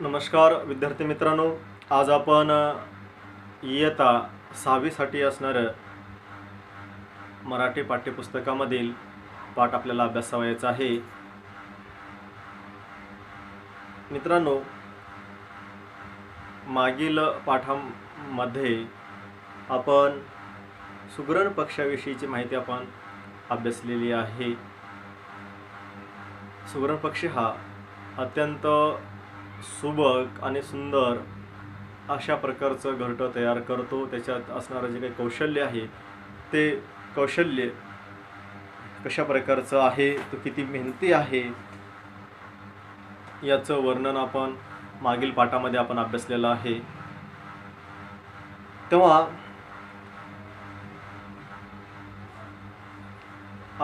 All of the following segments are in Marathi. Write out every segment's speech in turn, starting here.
नमस्कार विद्यार्थी मित्रांनो, आज आपण इयत्ता 6वी साठी असणारं मराठी पाठ्यपुस्तकामधील पाठ आपल्याला अभ्यासावयाचा आहे. मित्रांनो, मागील पाठामध्ये आपण सुगरण पक्षाविषयीची माहिती आपण अभ्यासलेली आहे. सुगरण पक्षी हा अत्यंत सुबक आणि सुंदर अशा प्रकारचं घरटं तयार करतो. त्याच्यात असणारं जे काही कौशल्य आहे ते कौशल्य कशा प्रकारचं आहे, तो किती मेहनती आहे, याचं वर्णन आपण मागील पाठामध्ये आपण अभ्यासलेलं आहे. तेव्हा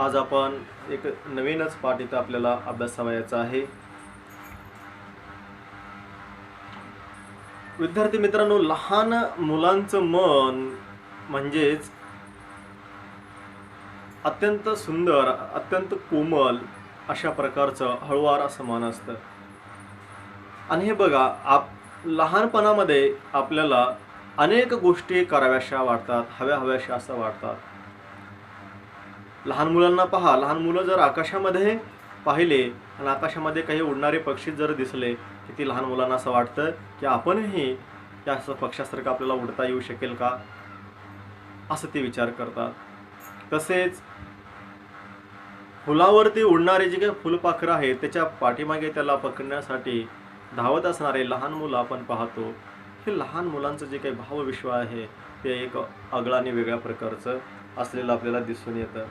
आज आपण एक नवीनच पाठ इथं आपल्याला अभ्यासावयाचा आहे. विद्यार्थी मित्रांनो, लहान मुलांचं मन म्हणजेच अत्यंत सुंदर, अत्यंत कोमल अशा प्रकारचं हळुवार असं मन असतं. आणि हे बघा, लहानपणामध्ये आपल्याला अनेक गोष्टी कराव्याशा वाटतात, हव्याशा असं वाटतात. लहान मुलांना पहा, लहान मुलं जर आकाशामध्ये पाहिले आणि आकाशामध्ये काही उडणारे पक्षी जर दिसले की ती लहान मुलांना असं वाटतं की आपणही त्या पक्ष्यासारखं आपल्याला उडता येऊ शकेल का, असं ते विचार करतात. तसेच फुलावरती उडणारे जे काही फुलपाखरं आहेत त्याच्या पाठीमागे त्याला पकडण्यासाठी धावत असणारे लहान मुलं आपण पाहतो. हे लहान मुलांचं जे काही भावविश्व आहे ते एक आगळं आणि वेगळ्या प्रकारचं असलेलं आपल्याला दिसून येतं.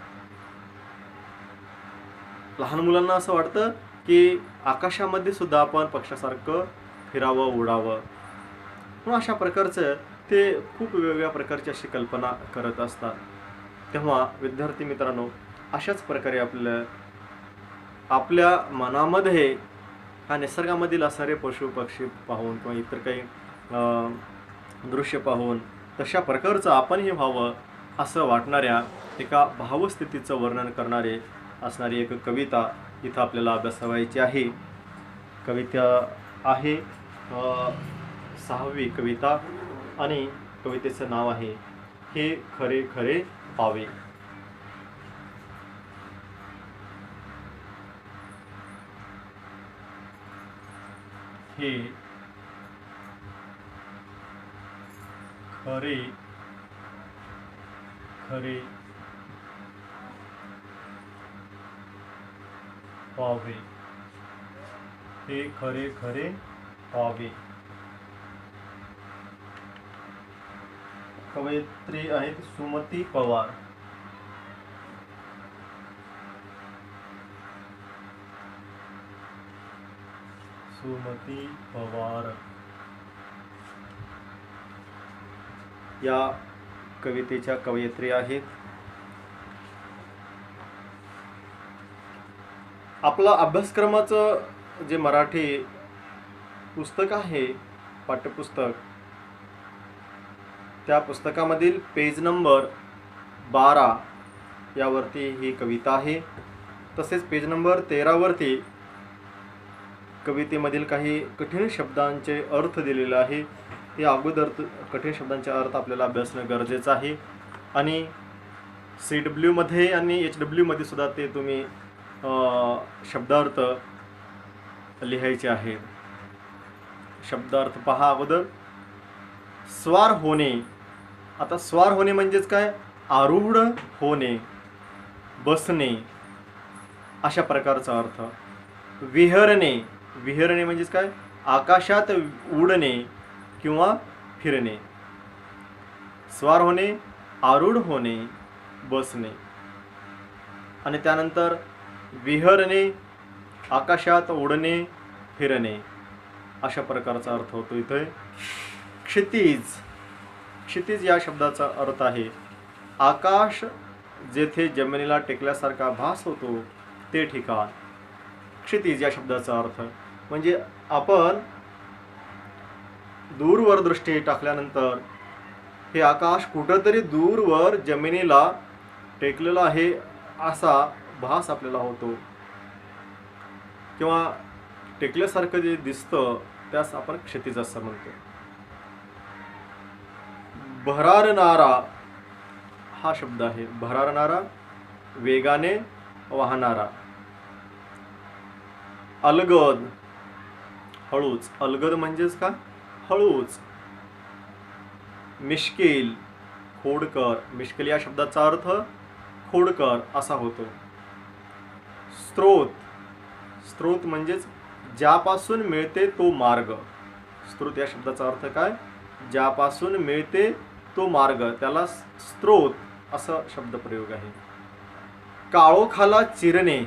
लहान मुलांना असं वाटतं की आकाशामध्ये सुद्धा आपण पक्षासारखं फिरावं, उडावं. म्हणून अशा प्रकारचं ते खूप वेगवेगळ्या प्रकारची अशी कल्पना करत असतात. तेव्हा विद्यार्थी मित्रांनो, अशाच प्रकारे आपल्या मनामध्ये हा निसर्गामधील असणारे पशु पक्षी पाहून किंवा इतर काही दृश्य पाहून तशा प्रकारचं आपणही व्हावं असं वाटणाऱ्या एका भावस्थितीचं वर्णन करणारे असणारी एक कविता इथं आपल्याला अभ्यासावयाची आहे. कविता आहे 6वी कविता आणि कवितेचं नाव आहे हे खरे खरे पावे. हे खरे खरे पावे, हे खरे खरे पावे. कवयित्री आहेत सुमती पवार. सुमती पवार या कवितेच्या कवयित्री आहेत. आपला अभ्यासक्रमाचं जे मराठी पुस्तक आहे, पाठ्यपुस्तक, त्या पुस्तकामधील पेज नंबर 12 यावरती ही कविता आहे. तसेच पेज नंबर 13 वरती कवितेमधील काही कठीण शब्दांचे अर्थ दिलेले आहे. ते अगोदर कठीण शब्दांचे अर्थ आपल्याला अभ्यासणं गरजेचं आहे. आणि CW मध्ये आणि HW मध्ये सुद्धा ते तुम्ही शब्दार्थ लिहायचे आहेत. शब्दार्थ पहा अगोदर. स्वार होणे. आता स्वार होणे म्हणजेच काय? आरूढ होणे, बसणे अशा प्रकारचा अर्थ. विहरणे. विहरणे म्हणजेच काय? आकाशात उडणे किंवा फिरणे. स्वार होणे, आरूढ होणे, बसणे. आणि त्यानंतर विहरणे, आकाशात उडणे, फिरणे अशा प्रकारचा अर्थ होतो इथे. क्षितिज. क्षितिज या शब्दाचा अर्थ आहे आकाश जेथे जमिनीला टेकल्यासारखा भास होतो ते ठिकाण. क्षितिज या शब्दाचा अर्थ म्हणजे आपण दूरवर दृष्टी टाकल्यानंतर हे आकाश कुठंतरी दूरवर जमिनीला टेकलेलं आहे असा भास आपल्याला होतो किंवा टेकल्यासारखं जे दिसतं त्यास आपण क्षितिज असं म्हणतो. भरारणारा हा शब्द आहे. भरारणारा, वेगाने वाहणारा. अलगद, हळूच. अलगद म्हणजेच का? हळूच. मिश्किल, खोडकर. मिश्किल या शब्दाचा अर्थ खोडकर असा होतो. स्त्रोत, स्त्रोत म्हणजेच ज्यापासून मिळते तो मार्ग. स्त्रोत या शब्दाचा अर्थ काय? ज्यापासून मिळते तो मार्ग, त्याला स्त्रोत असा शब्दप्रयोग आहे. काळोखाला चिरणे.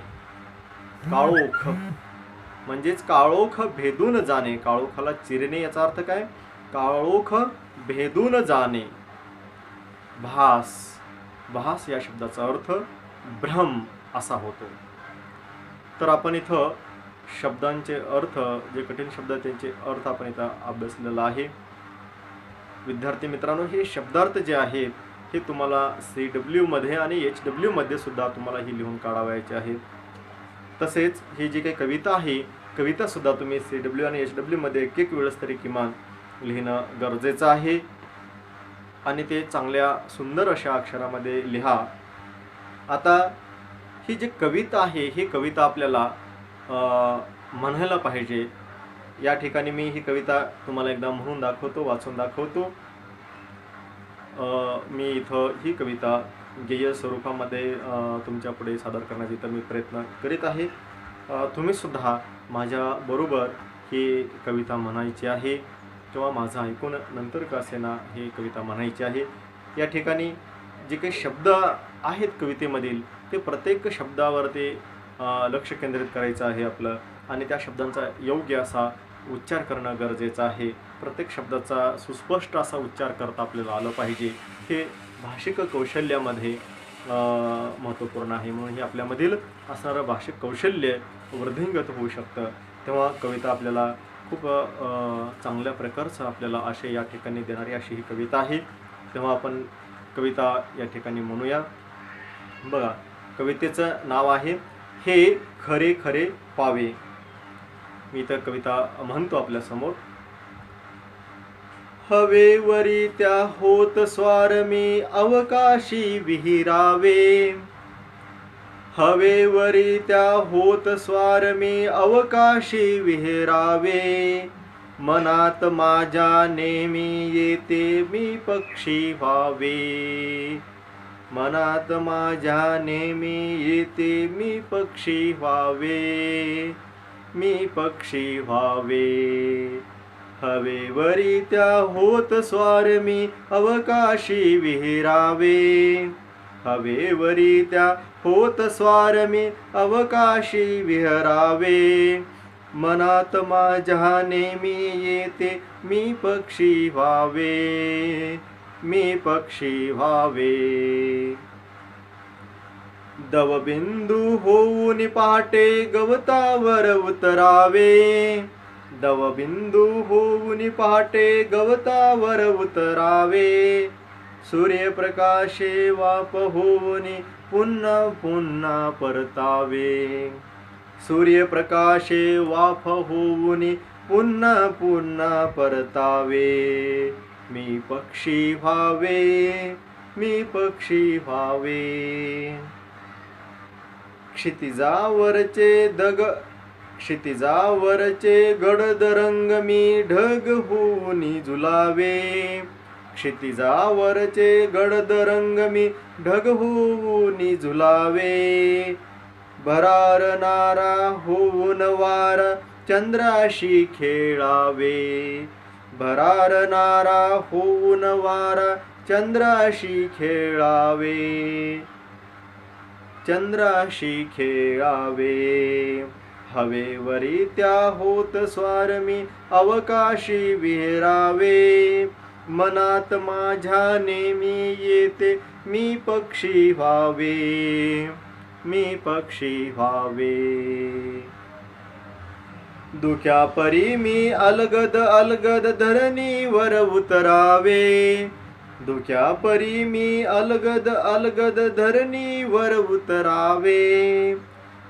काळोख म्हणजेच काळोख भेदून जाणे. काळोखाला चिरणे याचा अर्थ काय? काळोख भेदून जाणे. भास, भास या शब्दाचा अर्थ भ्रम असा होतो. तर आपण इथं शब्दांचे अर्थ, जे कठीण शब्द त्यांचे अर्थ आपण इथं अभ्यासलेला आहे. विद्यार्थी मित्रांनो, हे शब्दार्थ जे आहेत हे तुम्हाला CW मध्ये आणि HW मध्ये सुद्धा तुम्हाला ही लिहून काढावायचे आहेत. तसेच ही जी काही कविता आहे, कविता सुद्धा तुम्ही CW आणि HW मध्ये एक वेळेस तरी किमान लिहिणं गरजेचं आहे. आणि ते चांगल्या सुंदर अशा अक्षरामध्ये लिहा. आता ही जी कविता आहे, ही कविता आपल्याला म्हणायला पाहिजे. या ठिकाणी मी ही कविता तुम्हाला एकदा म्हणून दाखवतो, वाचून दाखवतो. मी इथं ही कविता गेय स्वरूपामध्ये तुमच्या पुढे सादर करण्याचा इथं मी प्रयत्न करीत आहे. तुम्ही सुद्धा माझ्याबरोबर ही कविता म्हणायची आहे किंवा माझं ऐकून नंतर का असेना ही कविता म्हणायची आहे. या ठिकाणी जे काही शब्द आहेत कवितेमधील, ते प्रत्येक शब्दावरती लक्ष केंद्रित करायचं आहे आपलं, आणि त्या शब्दांचा योग्य असा उच्चार करणं गरजेचं आहे. प्रत्येक शब्दाचा सुस्पष्ट असा उच्चार करता आपल्याला आलं पाहिजे. हे भाषिक कौशल्यामध्ये महत्त्वपूर्ण आहे. म्हणून हे आपल्यामधील असणारं भाषिक कौशल्य वृद्धिंगत होऊ शकतं. तेव्हा कविता आपल्याला खूप चांगल्या प्रकारचं आपल्याला आशय या ठिकाणी देणारी अशी ही कविता आहे. तेव्हा आपण कविता या ठिकाणी म्हणूया. बघा, कवितेचं नाव आहे हे खरे खरे पावे. मी इथं कविता म्हणतो आपल्यासमोर. हवेवरी त्या होत स्वार मी अवकाशी विहिरावे. हवेवरी त्या होत स्वार मी अवकाशी विहिरावे. मनात माझ्या नेहमी येते मी पक्षी व्हावे. मनात माझ्या नेहमी येते मी पक्षी व्हावे. मी पक्षी व्हावे. हवेवरी त्या होत स्वार मी अवकाशी विहिरावे. हवेवरी त्या होत स्वार मी अवकाशी विहरावे. मनात माझ्या नेहमी येते मी पक्षी व्हावे. मी पक्षी व्हावे. दवबिंदू होऊन पहाटे गवतावर उतरावे. दवबिंदू होऊन पहाटे गवतावर उतरावे. सूर्यप्रकाशे वाफ होऊन पुन्हा पुन्हा परतावे. सूर्यप्रकाशे वाफ होऊन पुन्हा पुन्हा परतावे. मी पक्षी व्हावे. मी पक्षी व्हावे. क्षितिजावरचे गडद रंग मी ढग होऊन झुलावे. क्षितिजावरचे गडद रंग मी ढग होऊन झुलावे. भरारणारा होऊन वारा चंद्राशी खेळावे. भरारणारा होऊन वारा चंद्राशी खेळावे. चंद्राशी खेळावे. हवेवरी त्या होत स्वार मी अवकाशी विहरावे. मनात माझ्या नेहमी येते मी पक्षी व्हावे. मी पक्षी व्हावे. दुख्या परी मी अलगद अलगद धरणीवर उतरावे. दुख्या परी मी अलगद अलगद धरणीवर उतरावे.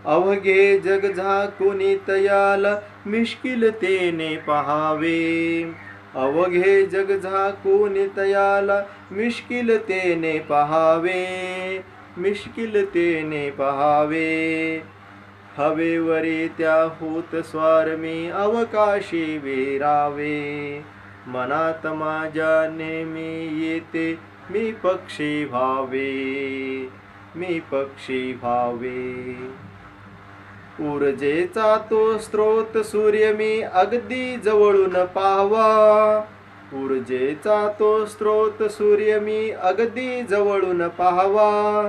अवघे जग झाकुनी तयाला मिश्किलतेने पहावे. अवघे जग झाकुनी तयाला मिश्किलतेने पहावे. मिश्किलतेने पहावे. हवेवरी त्या होत स्वार मी अवकाशी विरावे. मनात माझ्या नेहमी येते मी पक्षी व्हावे. मी पक्षी व्हावे. ऊर्जेचा तो स्रोत सूर्य मी अगदी जवळून पाहावा. ऊर्जेचा तो स्रोत सूर्य मी अगदी जवळून पाहावा.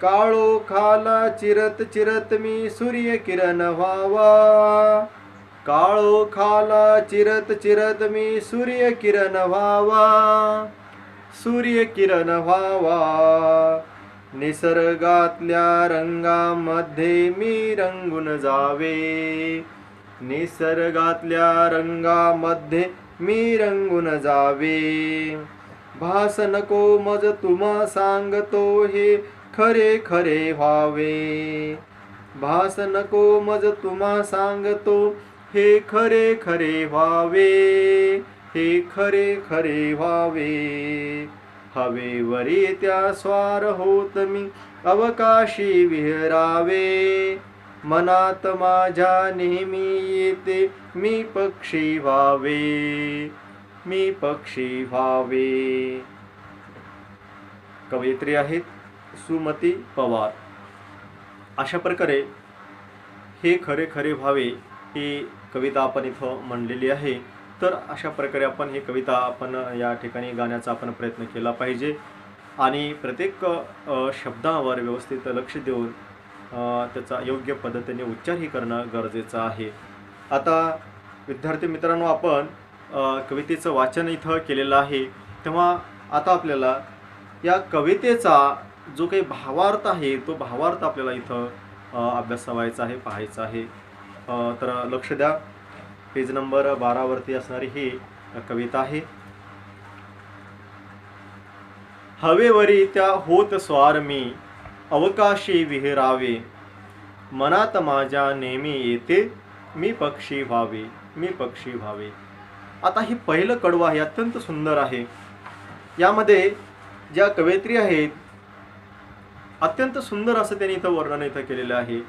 काळोखाला चिरत चिरत मी सूर्यकिरण व्हावा. काळोखाला चिरत चिरत मी सूर्यकिरण व्हावा. सूर्यकिरण व्हावा. निसर्गातल्या रंगामध्ये मी रंगून जावे. निसर्गातल्या रंगामध्ये मी रंगून जावे. भास नको मज तुम्हा सांगतो हे खरे खरे व्हावे. भास नको मज तुम्हा सांगतो हे खरे खरे व्हावे. हे खरे खरे व्हावे. हवेवरी त्या स्वार होत मी अवकाशी विहरावे. मनात माझ्या नेहमी येते मी पक्षी व्हावे. मी पक्षी व्हावे. कवयित्री आहेत सुमती पवार. अशा प्रकारे हे खरे खरे व्हावे ही कविता आपण इथं म्हणलेली आहे. तर अशा प्रकारे आपण ही कविता आपण या ठिकाणी गाण्याचा आपण प्रयत्न केला पाहिजे आणि प्रत्येक शब्दावर व्यवस्थित लक्ष देऊन त्याचा योग्य पद्धतीने उच्चारही करणं गरजेचं आहे. आता विद्यार्थी मित्रांनो, आपण कवितेचं वाचन इथं केलेलं आहे. तेव्हा आता आपल्याला या कवितेचा जो काही भावार्थ आहे तो भावार्थ आपल्याला इथं अभ्यासावायचा आहे, पाहायचा आहे. तर लक्ष द्या. पेज नंबर 12 वरती असणारी ही कविता आहे. हवेवरी त्या होत स्वार मी अवकाशी विहरावे. मनात माझ्या नेहमी येते मी पक्षी व्हावे. मी पक्षी व्हावे. आता हे पहिलं कडवं आहे, अत्यंत सुंदर आहे. यामध्ये ज्या कवयित्री आहेत अत्यंत सुंदर असं त्यांनी इथं वर्णन इथं केलेलं आहे.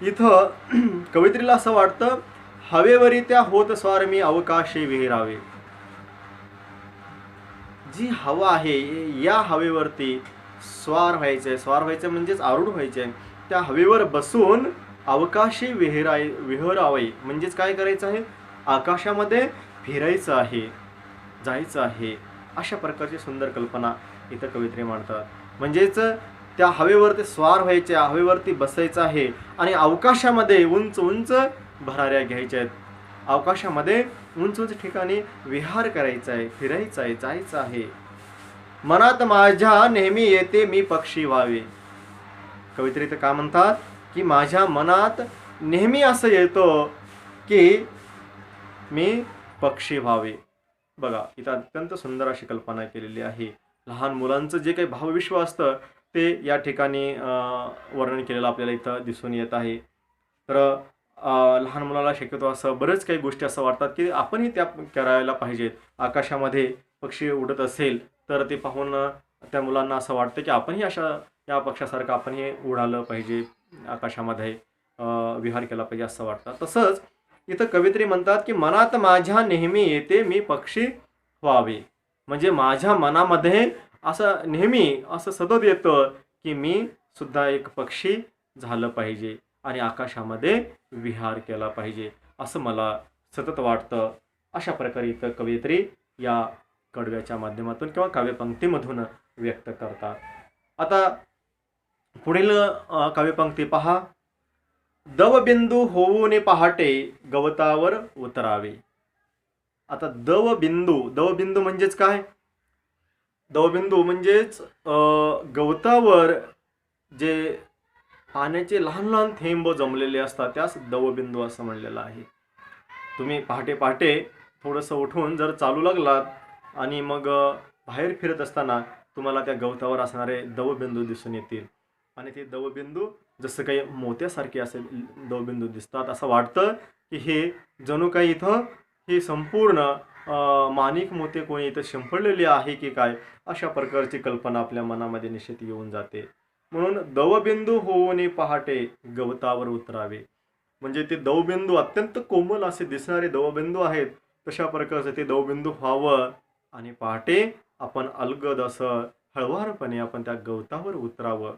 इथं कवयित्रीला असं वाटतं, हवेवरी त्या होत स्वार मी अवकाशी विहरावे. जी हवा आहे या हवेवरती स्वार व्हायचंय. स्वार व्हायचं म्हणजेच आरूढ व्हायचंय. त्या हवेवर बसून अवकाशी विहरावे म्हणजेच काय करायचं आहे, आकाशामध्ये फिरायचं आहे, जायचं आहे. अशा प्रकारची सुंदर कल्पना इथं कवयित्री मांडतात. म्हणजेच त्या हवेवरती स्वार व्हायचे, हवेवरती बसायचं आहे आणि अवकाशामध्ये उंच उंच भराऱ्या घ्यायच्या आहेत. अवकाशामध्ये उंच उंच ठिकाणी विहार करायचा आहे, फिरायचं आहे, जायचं आहे. मनात माझ्या नेहमी येते मी पक्षी व्हावे. कवयित्री तर काय म्हणतात की माझ्या मनात नेहमी असं येतं की मी पक्षी व्हावे. बघा, इथं अत्यंत सुंदर अशी कल्पना केलेली आहे. लहान मुलांचं जे काही भावविश्व असतं ते या ठिकाणी वर्णन केलेलं आपल्याला इथं दिसून येत आहे. तर लहान मुलाला शक्यतो असं बरेच काही गोष्टी असं वाटतात की आपणही त्या करायला पाहिजेत. आकाशामध्ये पक्षी उडत असेल तर ते पाहून त्या मुलांना असं वाटतं की आपणही अशा या पक्षासारखं आपणही उडालं पाहिजे, आकाशामध्ये विहार केला पाहिजे असं वाटतं. तसंच इथं कवयित्री म्हणतात की मनात माझ्या नेहमी येते मी पक्षी व्हावे. म्हणजे माझ्या मनामध्ये असं नेहमी असं सतत येतं की मी सुद्धा एक पक्षी झालं पाहिजे आणि आकाशामध्ये विहार केला पाहिजे असं मला सतत वाटतं. अशा प्रकारे इथं कवयित्री या कडव्याच्या माध्यमातून किंवा काव्यपंक्तीमधून व्यक्त करतात. आता पुढील काव्यपंक्ती पहा. दवबिंदू होऊन पहाटे गवतावर उतरावे. आता दवबिंदू म्हणजेच काय? दवबिंदू म्हणजेच गवतावर जे पाण्याचे लहान लहान थेंब जमलेले असतात त्यास दवबिंदू असं म्हणलेलं आहे. तुम्ही पहाटे पहाटे थोडंसं उठून जर चालू लागलात आणि मग बाहेर फिरत असताना तुम्हाला त्या गवतावर असणारे दवबिंदू दिसून येतील. आणि ते दवबिंदू जसं काही मोत्यासारखे असे दवबिंदू दिसतात. असं वाटतं की हे जणू काही इथं हे संपूर्ण माणिक मोते कोणी इथं शिंपडलेले आहे की काय, अशा प्रकारची कल्पना आपल्या मनामध्ये निश्चित येऊन जाते. म्हणून दवबिंदू होऊन पहाटे गवतावर उतरावे. म्हणजे ते दवबिंदू अत्यंत कोमल असे दिसणारे दवबिंदू आहेत, तशा प्रकारचं ते दवबिंदू व्हावं आणि पहाटे आपण अलगद असं हळुवारपणे आपण त्या गवतावर उतरावं,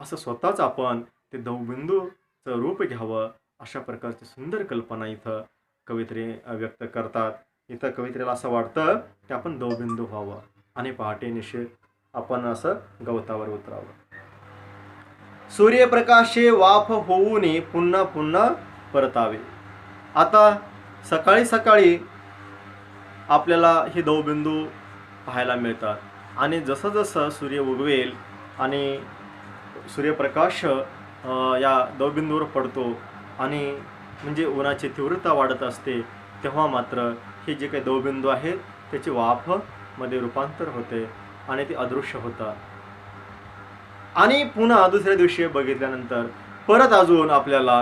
असं स्वतःच आपण ते दवबिंदूचं रूप घ्यावं, अशा प्रकारची सुंदर कल्पना इथं कवयित्री व्यक्त करतात. इथं कवयित्रीला असं वाटतं की आपण दवबिंदू व्हावं आणि पहाटे निश्चित आपण असं गवतावर उतरावं. सूर्यप्रकाशे वाफ होऊन पुन्हा पुन्हा परतावे. आता सकाळी सकाळी आपल्याला हे दवबिंदू पाहायला मिळतात आणि जसं जसं सूर्य उगवेल आणि सूर्यप्रकाश या दवबिंदूवर पडतो आणि म्हणजे उन्हाची तीव्रता वाढत असते, तेव्हा मात्र हे जे काही दवबिंदू आहेत त्याची वाफ मध्ये रूपांतर होते आणि ते अदृश्य होतात. आणि पुन्हा दुसऱ्या दिवशी बघितल्यानंतर परत अजून आपल्याला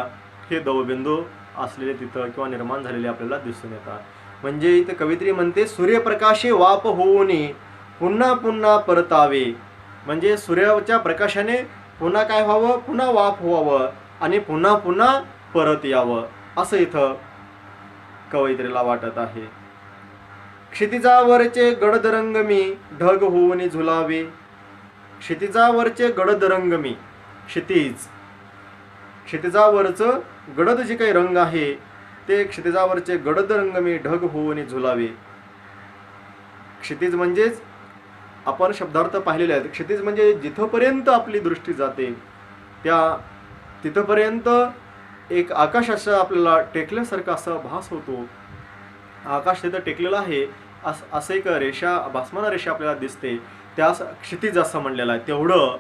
हे दवबिंदू असलेले तिथं किंवा निर्माण झालेले आपल्याला दिसून येतात. म्हणजे इथं कवयित्री म्हणते सूर्यप्रकाशे वाफ होऊन पुन्हा पुन्हा परतावे. म्हणजे सूर्याच्या प्रकाशाने पुन्हा काय व्हावं, पुन्हा वाफ व्हावं आणि पुन्हा पुन्हा परत यावं, असं इथं कवयित्रीला वाटत आहे. क्षितिजावरचे गडद रंग मी ढग होऊन झुलावे. क्षितिजावरचे गडद रंग मी, क्षितिजावरचं गडद जे काही रंग आहे ते क्षितिजावरचे गडद रंग मी ढग होऊन झुलावे. क्षितिज म्हणजेच आपण शब्दार्थ पाहिलेले आहेत. क्षितिज म्हणजे जिथपर्यंत आपली दृष्टी जाते त्या तिथपर्यंत एक आकाश असं आपल्याला टेकल्यासारखं असा भास होतो. आकाश तिथं टेकलेलं आहे असं एक रेषा, भासमान रेषा आपल्याला दिसते, त्यास क्षितिज असं म्हणलेलं आहे. तेवढं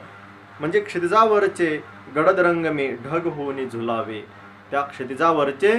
म्हणजे क्षितिजावरचे गडद रंग मी ढग होऊन झुलावे. त्या क्षितिजावरचे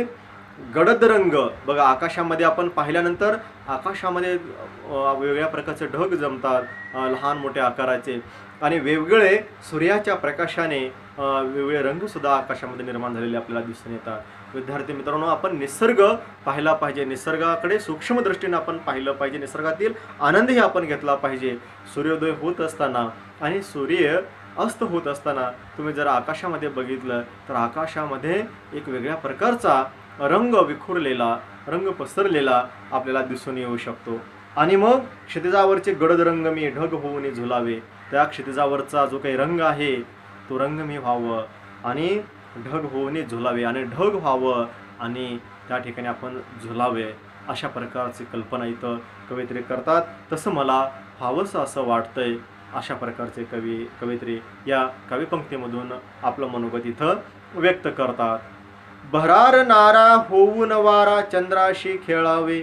गडद रंग बघा, आकाशामध्ये आपण पाहिल्यानंतर आकाशामध्ये वेगवेगळ्या प्रकारचे ढग जमतात, लहान मोठ्या आकाराचे, आणि वेगवेगळे सूर्याच्या प्रकाशाने वेगवेगळे रंग सुद्धा आकाशामध्ये निर्माण झालेले आपल्याला दिसून येतात. विद्यार्थी मित्रांनो, आपण निसर्ग पाहिला पाहिजे, निसर्गाकडे सूक्ष्म दृष्टीने आपण पाहिलं पाहिजे, निसर्गातील आनंदही आपण घेतला पाहिजे. सूर्योदय होत असताना आणि सूर्य अस्त होत असताना तुम्ही जर आकाशामध्ये बघितलं तर आकाशामध्ये एक वेगळ्या प्रकारचा रंग विखुरलेला, रंग पसरलेला आपल्याला दिसून येऊ शकतो. आणि मग क्षितिजावरचे गडद रंग मी ढग होऊन झुलावे. त्या क्षितिजावरचा जो काही रंग आहे तो रंग मी व्हावं आणि ढग होऊन झुलावे आणि ढग व्हावं आणि त्या ठिकाणी आपण झुलावे, अशा प्रकारची कल्पना इथं कवयित्री करतात. तसं मला व्हावंसं असं वाटतंय, अशा प्रकारचे कवयित्री या कविपंक्तीमधून आपलं मनोगत इथं व्यक्त करतात. भरार नारा होऊन वारा चंद्राशी खेळावे.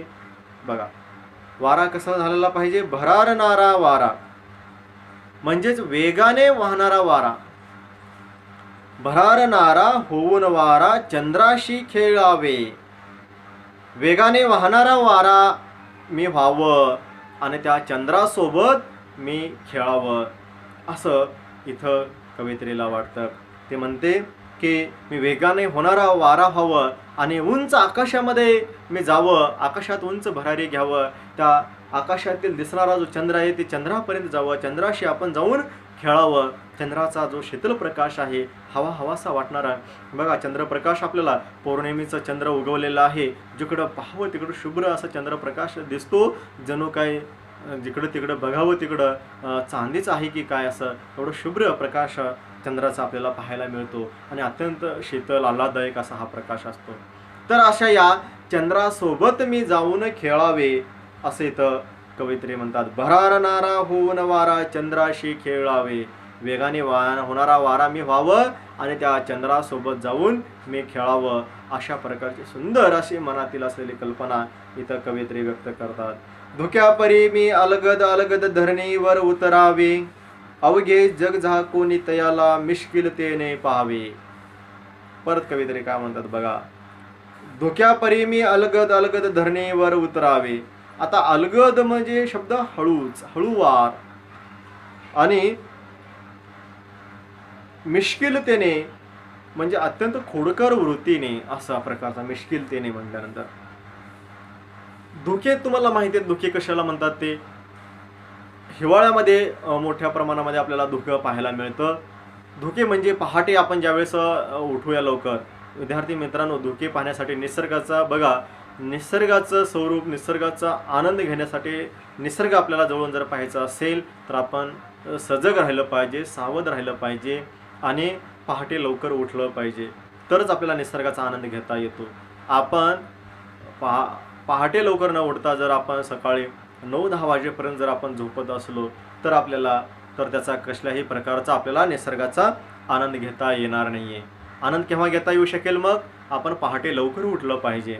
बघा, वारा कसा झालेला पाहिजे, भरार नारा वारा म्हणजेच वेगाने वाहणारा वारा. भरार नारा होऊन वारा चंद्राशी खेळावे. वेगाने वाहणारा वारा मी व्हावं आणि त्या चंद्रासोबत मी खेळावं, असं इथं कवयित्रीला वाटतं. ते म्हणते की मी वेगाने होणारा वारा व्हावं आणि उंच आकाशामध्ये मी जावं, आकाशात उंच भरारी घ्यावं, त्या आकाशातील दिसणारा जो चंद्र आहे ते चंद्रापर्यंत जावं, चंद्राशी आपण जाऊन खेळावं. चंद्राचा जो शीतल प्रकाश आहे, हवासा वाटणारा, बघा चंद्रप्रकाश आपल्याला पौर्णिमेचा चंद्र उगवलेला आहे, जिकडं पाहावं तिकडं शुभ्र असा चंद्रप्रकाश दिसतो, जणू काय जिकडं तिकडं बघावं तिकडं चांदीच आहे की काय, असं एवढं शुभ्र प्रकाश चंद्राचा आपल्याला पाहायला मिळतो आणि अत्यंत शीतल आल्हाददायक असा हा प्रकाश असतो. तर अशा या चंद्रासोबत मी जाऊन खेळावे, असे इथं कवयित्री म्हणतात. भरार नारा होऊन वारा चंद्राशी खेळावे. वेगाने होणारा वारा मी व्हावं आणि त्या चंद्रासोबत जाऊन मी खेळावं, अशा प्रकारची सुंदर अशी मनातील असलेली कल्पना इथं कवयित्री व्यक्त करतात. धुक्यापरी मी अलगद अलगद धरणीवर उतरावे, अवघे जग झाकून तयाला मिश्किलतेने पाहावे. परत कवयित्री काय म्हणतात बघा, धुक्यापरी मी अलगद अलगद धरणीवर उतरावे. आता अलगद म्हणजे शब्द हळूच, हळूवार, आणि मिश्किलतेने म्हणजे अत्यंत खोडकर वृत्तीने, असा प्रकारचा मिश्किलतेने म्हटल्यानंतर धुके तुम्हाला माहिती आहे धुके कशाला म्हणतात ते. हिवाळ्यामध्ये मोठ्या प्रमाणामध्ये आपल्याला धुकं पाहायला मिळतं. धुके म्हणजे पहाटे आपण ज्यावेळेस उठूया लवकर. विद्यार्थी मित्रांनो, धुके पाहण्यासाठी निसर्गाचा बघा, निसर्गाचं स्वरूप, निसर्गाचा आनंद घेण्यासाठी निसर्ग आपल्याला जवळून जर पाहायचा असेल तर आपण सजग राहिलं पाहिजे, सावध राहिलं पाहिजे आणि पहाटे लवकर उठलं पाहिजे, तरच आपल्याला निसर्गाचा आनंद घेता येतो. आपण पहाटे लवकर न उठता जर आपण सकाळी 9-10 वाजेपर्यंत जर आपण झोपत असलो तर त्याचा कसल्याही प्रकारचा आपल्याला निसर्गाचा आनंद घेता येणार नाही आहे. आनंद केव्हा घेता येऊ शकेल? मग आपण पहाटे लवकर उठलं पाहिजे.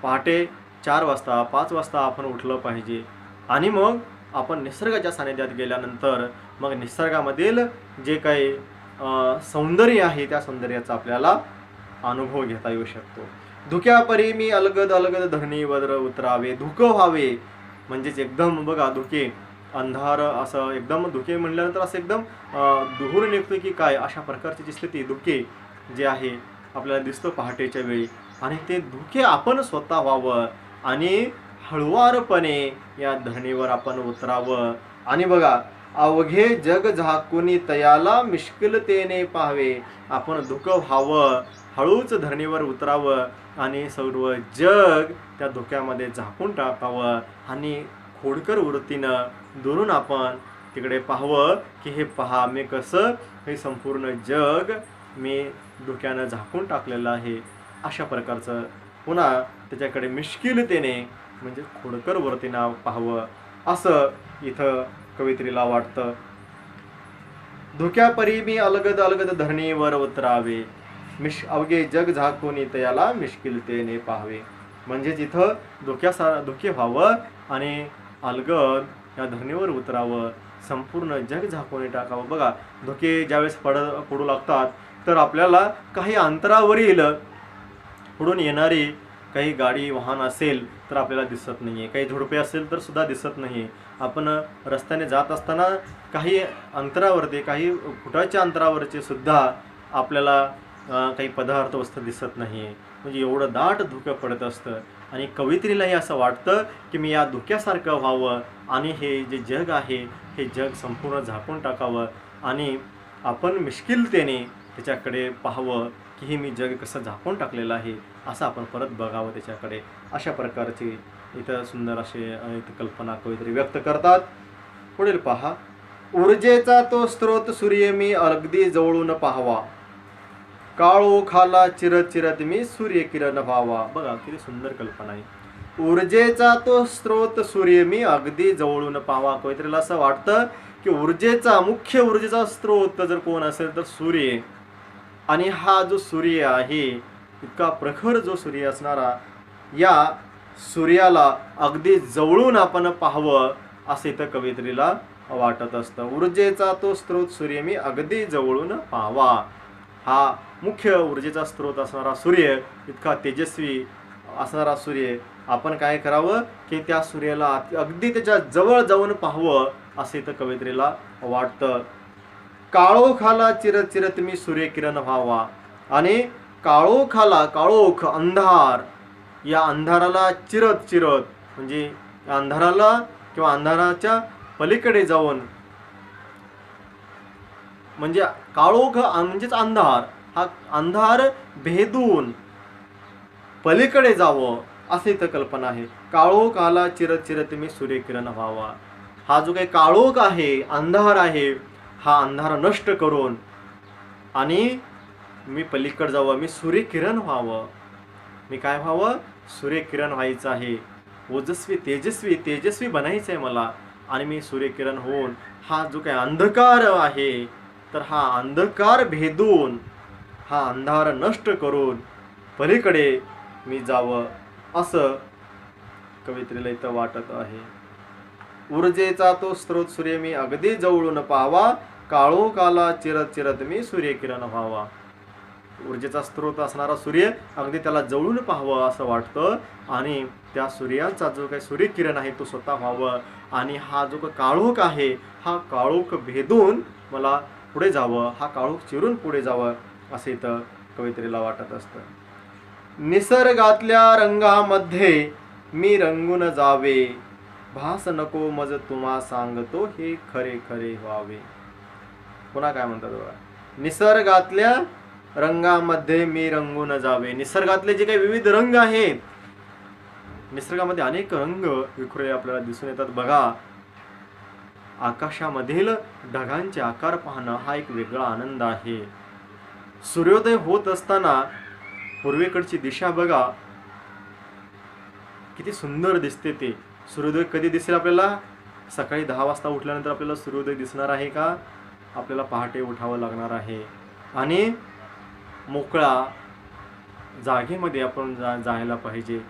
पहाटे 4 वाजता 5 वाजता आपण उठलं पाहिजे आणि मग आपण निसर्गाच्या सानिध्यात गेल्यानंतर मग निसर्गामधील जे काही सौंदर्य आहे त्या सौंदर्याचा आपल्याला अनुभव घेता येऊ शकतो. धुक्यापरी मी अलगद अलगद धरणीवर उतरावे. धुकं व्हावे म्हणजेच एकदम बघा, धुके अंधार असं एकदम, धुके म्हटल्यानंतर असं एकदम दुहून निघतो की काय, अशा प्रकारची जी स्थिती धुके जे आहे आपल्याला दिसतं पहाटेच्या वेळी. आणि ते धुके आपण स्वतः व्हावं आणि हळुवारपणे या धरणीवर आपण उतरावं. आणि बघा, अवघे जग झाकुनी तयाला मिश्किलतेने पाहावे. आपण धुकं व्हावं, हळूच धरणीवर उतरावं आणि सर्व जग त्या धुक्यामध्ये झाकून टाकावं आणि खोडकर वृत्तीनं दुरून आपण तिकडे पाहावं की हे पहा, मी कसं हे संपूर्ण जग मी धुक्यानं झाकून टाकलेलं आहे. अशा प्रकारचं पुन्हा त्याच्याकडे मिश्किलतेने म्हणजे खोडकर वृत्तीनं पाहावं, असं इथं कवयित्रीला वाटतं. धुक्यापरी मी अलगद अलगद धरणीवर उतरावे, अवघे जग झाकून तयाला मिश्किलतेने पाहावे. म्हणजेच इथं धुके व्हावं आणि अलगद या धरणीवर उतरावं, संपूर्ण जग झाकून टाकावं. बघा, धुके ज्यावेळेस पडू लागतात तर आपल्याला काही अंतरावरील पुढून येणारी काही गाडी वाहन असेल तर आपल्याला दिसत नाही आहे, काही झुडपे असेल तर सुद्धा दिसत नाही. आपण रस्त्याने जात असताना काही अंतरावरती, काही फुटाच्या अंतरावरचे सुद्धा आपल्याला काही पदार्थ वस्तू दिसत नाही. म्हणजे एवढं दाट धुकं पडत असतं. आणि कवयित्रीलाही असं वाटतं की मी या धुक्यासारखं व्हावं आणि हे जे जग आहे हे जग संपूर्ण झाकून टाकावं आणि आपण मिश्किलतेने त्याच्याकडे पाहावं की हे मी जग कसं झाकून टाकलेलं आहे, असं आपण परत बघावं त्याच्याकडे. अशा प्रकारची इथं सुंदर असे इथं कल्पना कवयित्री व्यक्त करतात. पुढील पहा, ऊर्जेचा तो स्रोत सूर्य मी अगदी जवळून पाहावा, काळोखाला चिरत चिरत मी सूर्यकिरण व्हावा. बघा किती सुंदर कल्पना आहे. ऊर्जेचा तो स्रोत सूर्य मी अगदी जवळून पाहावा. कवयित्रीला असं वाटतं की मुख्य ऊर्जेचा स्रोत जर कोण असेल तर सूर्य. आणि हा जो सूर्य आहे इतका प्रखर जो सूर्य असणारा, या सूर्याला अगदी जवळून आपण पाहावं असं इथं कवयित्रीला वाटत असतं. ऊर्जेचा तो स्रोत सूर्य मी अगदी जवळून पाहावा. हा मुख्य ऊर्जेचा स्रोत असणारा सूर्य, इतका तेजस्वी असणारा सूर्य, आपण काय करावं की त्या सूर्याला अगदी त्याच्या जवळ जाऊन पाहावं असं इथं कवयित्रीला वाटतं. काळोखाला चिरत चिरत मी सूर्यकिरण व्हावा. आणि काळोख अंधार, या अंधाराला चिरत चिरत म्हणजे अंधाराला किंवा अंधाराच्या पलीकडे जाऊन, म्हणजे काळोख म्हणजेच अंधार, हा अंधार भेदून पलीकडे जावं असं इथं कल्पना आहे. काळोखाला चिरत चिरत मी सूर्यकिरण व्हावा. हा जो काही काळोख आहे, अंधार आहे, हा अंधार नष्ट करून आणि मी पलीकडे जावं, मी सूर्यकिरण व्हावं. मी काय व्हावं? सूर्यकिरण व्हायचं आहे. ओजस्वी तेजस्वी बनायचं आहे मला. आणि मी सूर्यकिरण होऊन हा जो काही अंधकार आहे तर हा अंधकार भेदून, हा अंधार नष्ट करून पलीकडे मी जावं असं कवयित्रीला इथं वाटत आहे. ऊर्जेचा तो स्रोत सूर्य मी अगदी जवळून पाहावा, काळोखाला चिरत चिरत मी सूर्यकिरण व्हावा. ऊर्जेचा स्रोत असणारा सूर्य अगदी त्याला जवळून पाहावं असं वाटतं आणि त्या सूर्याचा जो काही सूर्यकिरण आहे तो स्वतः व्हावं आणि हा जो काही काळोख आहे हा काळोख भेदून मला पुढे जावं, हा काळोख चिरून पुढे जावं असं इथं कवयित्रीला वाटत असतं. निसर्गातल्या रंगामध्ये मी रंगून जावे, भास नको मज तुम्हा सांगतो हे खरे खरे व्हावे. पुन्हा काय म्हणतात बघा, निसर्गातल्या रंगामध्ये मी रंगून जावे. निसर्गातले जे काही विविध रंग आहेत, निसर्गामध्ये अनेक रंग विखुरलेले आपल्याला दिसून येतात. बघा, आकाशामधील ढगांचे आकार पाहणं हा एक वेगळा आनंद आहे. सूर्योदय होत असताना पूर्वेकडची दिशा बघा, किती सुंदर दिसते ते. सूर्योदय कधी दिसेल आपल्याला? सकाळी 10 वाजता उठल्यानंतर आपल्याला सूर्योदय दिसणार आहे का? आपल्याला पहाटे उठावं लागणार आहे. आणि मोकळ्या जागेमध्ये आपण जायला पाहिजे,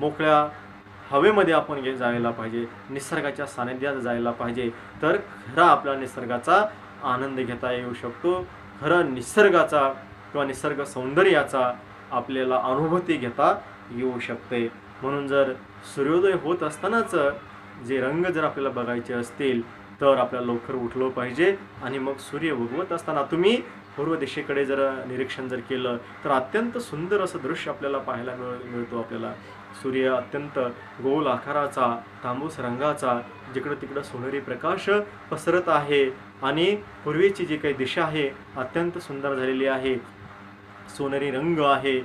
मोकळ्या हवेमध्ये आपण जायला पाहिजे, निसर्गाच्या सानिध्यात जायला पाहिजे. तर खरा आपला निसर्गाचा आनंद घेता येऊ शकतो, खरं निसर्गाचा किंवा निसर्ग सौंदर्याचा आपल्याला अनुभूती घेता येऊ शकते. म्हणून जर सूर्योदय होत असतानाच जे रंग जर आपल्याला बघायचे असतील तर आपल्याला लवकर उठलं पाहिजे. आणि मग सूर्य उगवत असताना तुम्ही पूर्व दिशेकडे जर निरीक्षण जर केलं तर अत्यंत सुंदर असं दृश्य आपल्याला पाहायला मिळतो. आपल्याला सूर्य अत्यंत गोल आकाराचा, तांबूस रंगाचा, जिकडं तिकडं सोनेरी प्रकाश पसरत आहे. आणि पूर्वेची जी काही दिशा आहे अत्यंत सुंदर झालेली आहे, सोनेरी रंग आहे,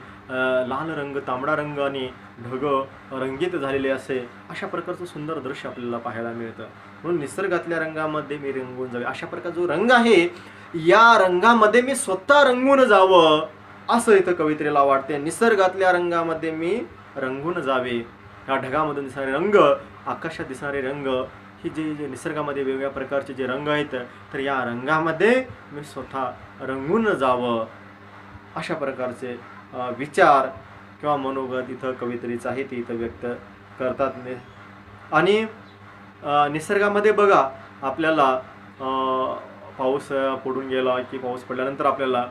लाल रंग, तांबडा रंग आणि ढग रंगीत झालेले असे अशा प्रकारचं सुंदर दृश्य आपल्याला पाहायला मिळतं. म्हणून निसर्गातल्या रंगामध्ये मी रंगून जावे, अशा प्रकारचा जो रंग आहे या रंगामध्ये मी स्वतः रंगून जावं असं इथं कवयित्रीला वाटते. निसर्गातल्या रंगामध्ये मी रंगून जावे. या ढगामधून दिसणारे रंग, आकाशात दिसणारे रंग, हे जे निसर्गामध्ये वेगवेगळ्या प्रकारचे जे रंग आहेत तर या रंगामध्ये मी स्वतः रंगून जावं अशा प्रकारचे विचार किंवा मनोगत इथं कवयित्रीचं आहे ते इथं व्यक्त करतात. आणि निसर्गामध्ये बघा, आपल्याला पाऊस पडून गेला की पाऊस पडल्यानंतर आपल्याला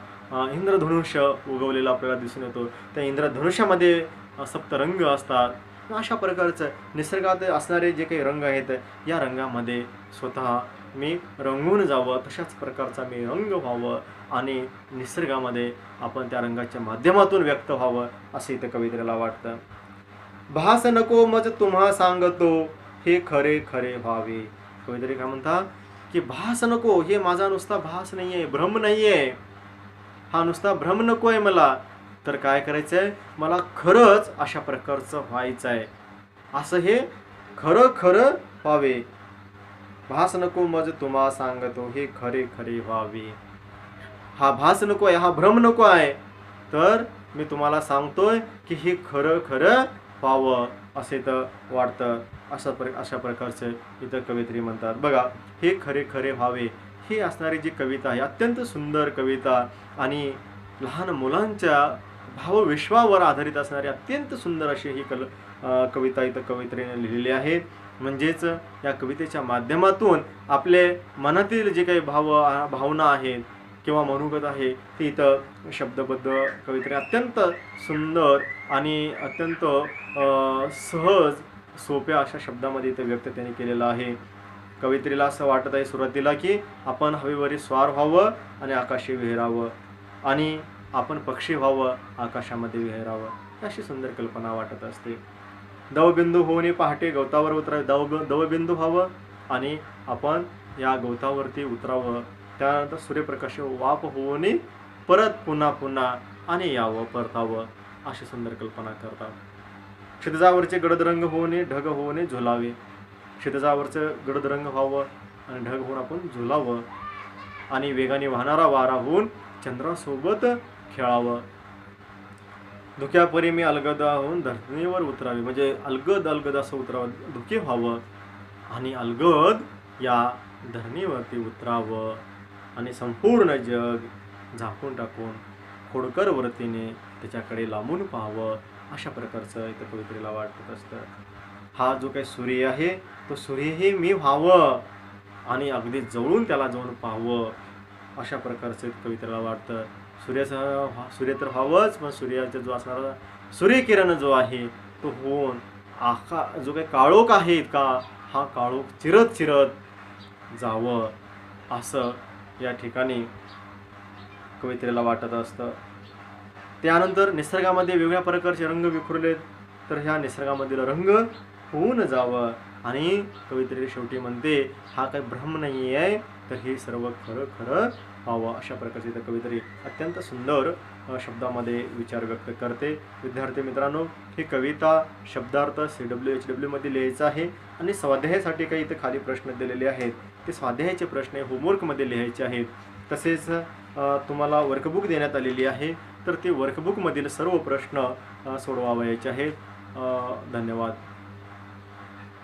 इंद्रधनुष्य उगवलेलं आपल्याला दिसून येतो. त्या इंद्रधनुष्यामध्ये सप्तरंग असतात. अशा प्रकारचं निसर्गात असणारे जे काही रंग आहेत या रंगामध्ये स्वतः मी रंगून जावं, तशाच प्रकारचा मी रंग व्हावं आणि निसर्गामध्ये आपण त्या रंगाच्या माध्यमातून व्यक्त व्हावं असं इथं कवयित्रीला वाटतं. भास नको मज तुम्हा सांगतो हे खरे खरे व्हावे. कवयित्री काय म्हणतात की भास नको, हे माझा नुसता भास नाहीये, भ्रम नाहीये, हा नुसता भ्रम नको आहे मला, तर काय करायचंय, मला खरंच अशा प्रकारचं व्हायचं आहे, असं हे खरं खरं व्हावे. भास नको मज तुम्हा सांगतो हे खरे खरे व्हावे. हा भास नको आहे, हा भ्रम नको आहे, तर मी तुम्हाला सांगतोय की हे खरं खरं व्हावं असे तर वाटतं. अशा प्रकारचे इथं कवयित्री म्हणतात. बघा, हे खरे खरे व्हावे ही असणारी जी कविता आहे अत्यंत सुंदर कविता आणि लहान मुलांच्या भावविश्वावर आधारित असणारी अत्यंत सुंदर अशी ही कविता इथं कवयित्रीने लिहिलेली आहे. म्हणजेच या कवितेच्या माध्यमातून आपले मनातील जे काही भावना आहेत किंवा मनोगत आहे ते इथं शब्दबद्ध कवितेने अत्यंत सुंदर आणि अत्यंत सहज सोप्या अशा शब्दामध्ये इथं व्यक्त त्यांनी केलेलं आहे. कवयित्रीला असं वाटत आहे सुरुवातीला की आपण हवेवरील स्वार व्हावं आणि आकाशी विहरावं आणि आपण पक्षी व्हावं, आकाशामध्ये विहरावं, अशी सुंदर कल्पना वाटत असते. दवबिंदू होऊन पहाटे गवतावर उतरावे, दवबिंदू व्हावं आणि आपण या गवतावरती उतरावं. त्यानंतर सूर्यप्रकाश वाप होऊन परत पुन्हा पुन्हा आणि यावं, परतावं, अशी सुंदर कल्पना करतात. क्षितिजावरचे गडद रंग होऊन ढग होऊन झुलावे. क्षितिजावरचं गडद रंग व्हावं आणि ढग होऊन आपण झुलावं आणि वेगाने वाहणारा वारा होऊन चंद्रासोबत खेळावं. धुक्यापरी मी अलगद होऊन धरणीवर उतरावे, म्हणजे अलगद अलगद असं उतरावं, धुके व्हावं आणि अलगद या धरणीवरती उतरावं आणि संपूर्ण जग झाकून टाकून खोडकर वरतीने त्याच्याकडे लांबून पाहावं, अशा प्रकारचं इथं कवयित्रीला वाटत असतं. हा जो काही सूर्य आहे तो सूर्यही मी व्हावं आणि अगदी जवळून त्याला जाऊन पाहावं, अशा प्रकारचं कवयित्रीला वाटतं. सूर्य तर व्हावंच, पण सूर्याचा जो असणारा सूर्यकिरण जो आहे तो होऊन जो काही काळोख आहे का, हा काळोख चिरत चिरत जावं असं या ठिकाणी कवितेला वाटत असतं. त्यानंतर निसर्गामध्ये वेगवेगळ्या प्रकारचे रंग विखुरलेत, तर ह्या निसर्गामधील रंग होऊन जावं. आणि कवितेच्या शेवटी म्हणते, हा काही भ्रम नाही आहे, तर हे सर्व खरं खरं व्हावं. अशा प्रकारची इथं कवितरी अत्यंत सुंदर शब्दामध्ये विचार व्यक्त करते. विद्यार्थी मित्रांनो, ही कविता शब्दार्थ CWHW मध्ये लिहायचं आहे आणि स्वाध्यायासाठी काही इथं खाली प्रश्न दिलेले आहेत. ते स्वाध्यायाचे प्रश्न होमवर्कमध्ये लिहायचे आहेत. तसेच तुम्हाला वर्कबुक देण्यात आलेली आहे, तर ते वर्कबुकमधील सर्व प्रश्न सोडवायचे आहेत. धन्यवाद.